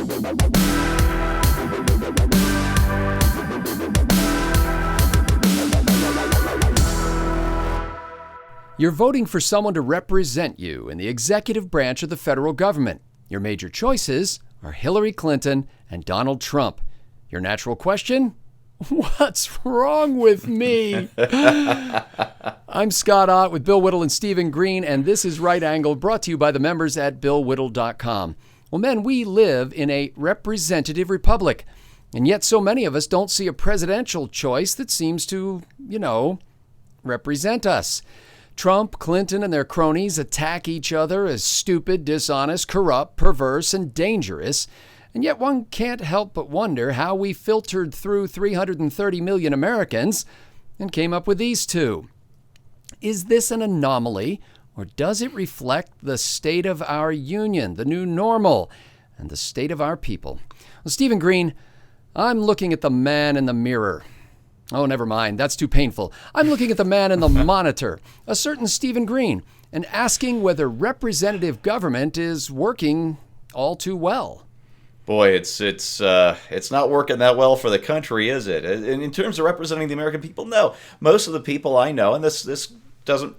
You're voting for someone to represent you in the executive branch of the federal government. Your major choices are Hillary Clinton and Donald Trump. Your natural question? What's wrong with me? I'm Scott Ott with Bill Whittle and Stephen Green, and this is Right Angle, brought to you by the members at BillWhittle.com. Well, men, we live in a representative republic, and yet so many of us don't see a presidential choice that seems to, represent us. Trump, Clinton, and their cronies attack each other as stupid, dishonest, corrupt, perverse, and dangerous. And yet one can't help but wonder how we filtered through 330 million Americans and came up with these two. Is this an anomaly, or does it reflect the state of our union, the new normal, and the state of our people? Well, Stephen Green, I'm looking at the man in the mirror. Oh, never mind. That's too painful. I'm looking at the man in the monitor, a certain Stephen Green, and asking whether representative government is working all too well. Boy, it's not working that well for the country, is it? In terms of representing the American people, no. Most of the people I know, and this doesn't,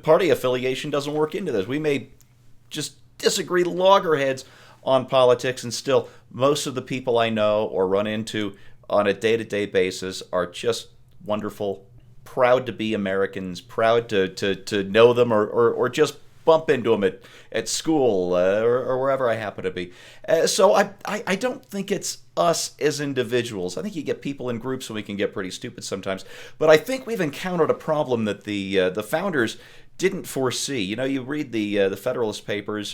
party affiliation doesn't work into this. We may just disagree loggerheads on politics, and still most of the people I know or run into on a day-to-day basis are just wonderful, proud to be Americans, proud to know them or just bump into them at school or wherever I happen to be. So I don't think it's us as individuals. I think you get people in groups and we can get pretty stupid sometimes. But I think we've encountered a problem that the founders didn't foresee. You read the Federalist Papers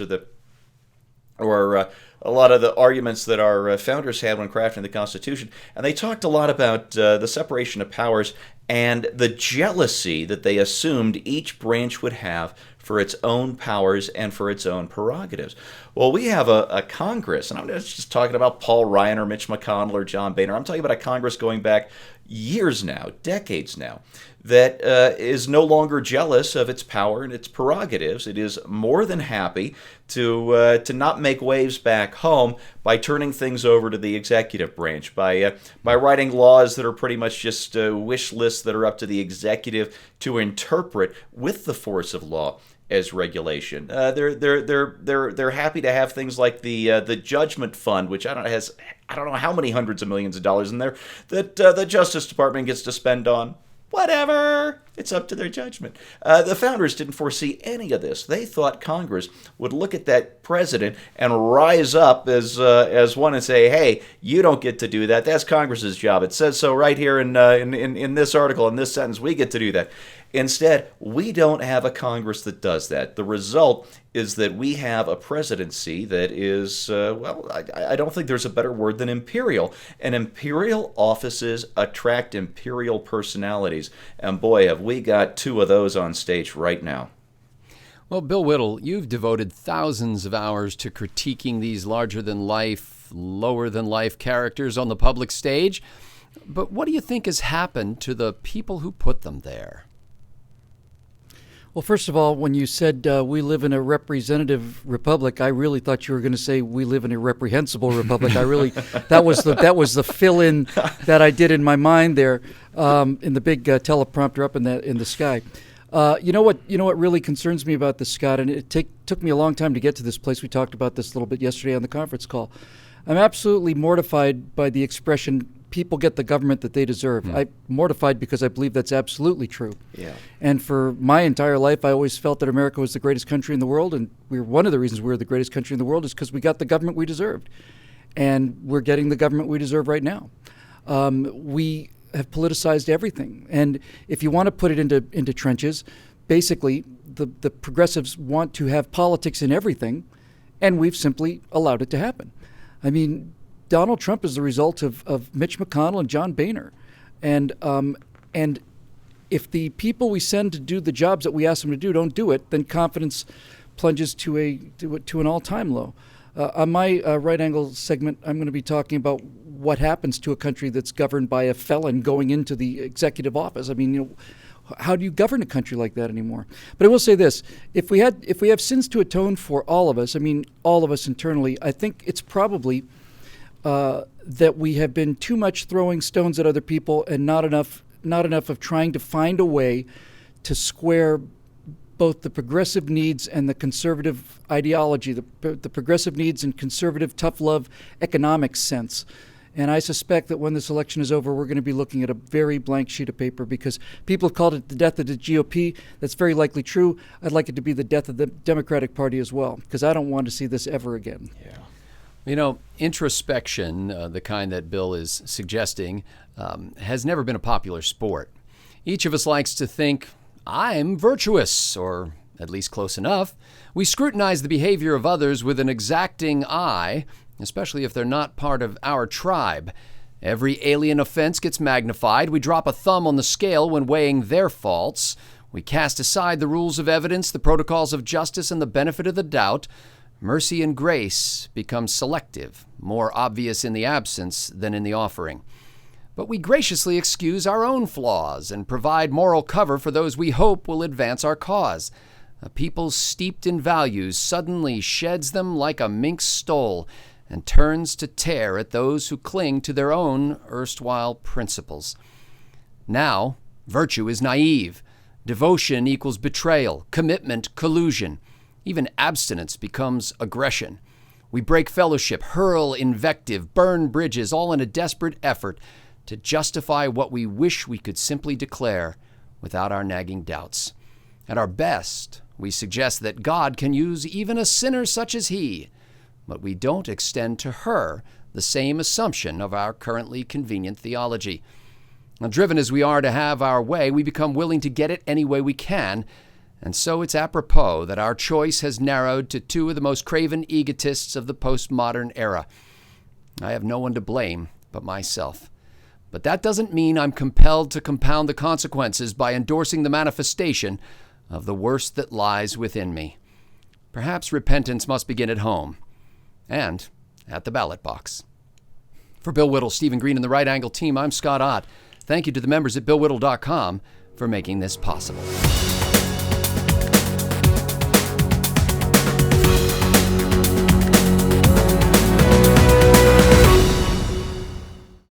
or a lot of the arguments that our founders had when crafting the Constitution, and they talked a lot about the separation of powers and the jealousy that they assumed each branch would have for its own powers and for its own prerogatives. Well, we have a Congress, and I'm not just talking about Paul Ryan or Mitch McConnell or John Boehner. I'm talking about a Congress going back years now, decades now, that is no longer jealous of its power and its prerogatives. It is more than happy to not make waves back home by turning things over to the executive branch, by writing laws that are pretty much just wish lists that are up to the executive to interpret with the force of law as regulation. They're happy to have things like the Judgment Fund, which I don't know how many hundreds of millions of dollars in there that the Justice Department gets to spend on whatever. It's up to their judgment. The founders didn't foresee any of this. They thought Congress would look at that president and rise up as one and say, "Hey, you don't get to do that. That's Congress's job. It says so right here in this article, in this sentence. We get to do that." Instead, we don't have a Congress that does that. The result is that we have a presidency that is, I don't think there's a better word than imperial. And imperial offices attract imperial personalities. And boy, have we got two of those on stage right now. Well, Bill Whittle, you've devoted thousands of hours to critiquing these larger-than-life, lower-than-life characters on the public stage. But what do you think has happened to the people who put them there? Well, first of all, when you said we live in a representative republic, I really thought you were going to say we live in a reprehensible republic. That was the fill-in that I did in my mind there in the big teleprompter up in the sky. You know what really concerns me about this, Scott, and it took me a long time to get to this place. We talked about this a little bit yesterday on the conference call. I'm absolutely mortified by the expression, people get the government that they deserve. I'm mortified because I believe that's absolutely true. Yeah. And for my entire life, I always felt that America was the greatest country in the world, and one of the reasons we're the greatest country in the world is because we got the government we deserved. And we're getting the government we deserve right now. We have politicized everything. And if you want to put it into trenches, basically the progressives want to have politics in everything, and we've simply allowed it to happen. I mean, Donald Trump is the result of Mitch McConnell and John Boehner. And if the people we send to do the jobs that we ask them to do don't do it, then confidence plunges to an all-time low. On my right angle segment, I'm going to be talking about what happens to a country that's governed by a felon going into the executive office. I mean, How do you govern a country like that anymore? But I will say this: if we have sins to atone for, all of us, I mean all of us internally, I think it's probably that we have been too much throwing stones at other people and not enough of trying to find a way to square both the progressive needs and the conservative ideology, the progressive needs and conservative tough love economic sense. And I suspect that when this election is over, we're going to be looking at a very blank sheet of paper, because people have called it the death of the GOP. That's very likely true. I'd like it to be the death of the Democratic Party as well, because I don't want to see this ever again. Yeah. You know, introspection, the kind that Bill is suggesting, has never been a popular sport. Each of us likes to think, I'm virtuous, or at least close enough. We scrutinize the behavior of others with an exacting eye, especially if they're not part of our tribe. Every alien offense gets magnified. We drop a thumb on the scale when weighing their faults. We cast aside the rules of evidence, the protocols of justice, and the benefit of the doubt. Mercy and grace become selective, more obvious in the absence than in the offering. But we graciously excuse our own flaws and provide moral cover for those we hope will advance our cause. A people steeped in values suddenly sheds them like a mink's stole and turns to tear at those who cling to their own erstwhile principles. Now, virtue is naive. Devotion equals betrayal, commitment, collusion. Even abstinence becomes aggression. We break fellowship, hurl invective, burn bridges, all in a desperate effort to justify what we wish we could simply declare without our nagging doubts. At our best, we suggest that God can use even a sinner such as he, but we don't extend to her the same assumption of our currently convenient theology. Now, driven as we are to have our way, we become willing to get it any way we can, and so it's apropos that our choice has narrowed to two of the most craven egotists of the postmodern era. I have no one to blame but myself. But that doesn't mean I'm compelled to compound the consequences by endorsing the manifestation of the worst that lies within me. Perhaps repentance must begin at home and at the ballot box. For Bill Whittle, Stephen Green, and the Right Angle team, I'm Scott Ott. Thank you to the members at BillWhittle.com for making this possible.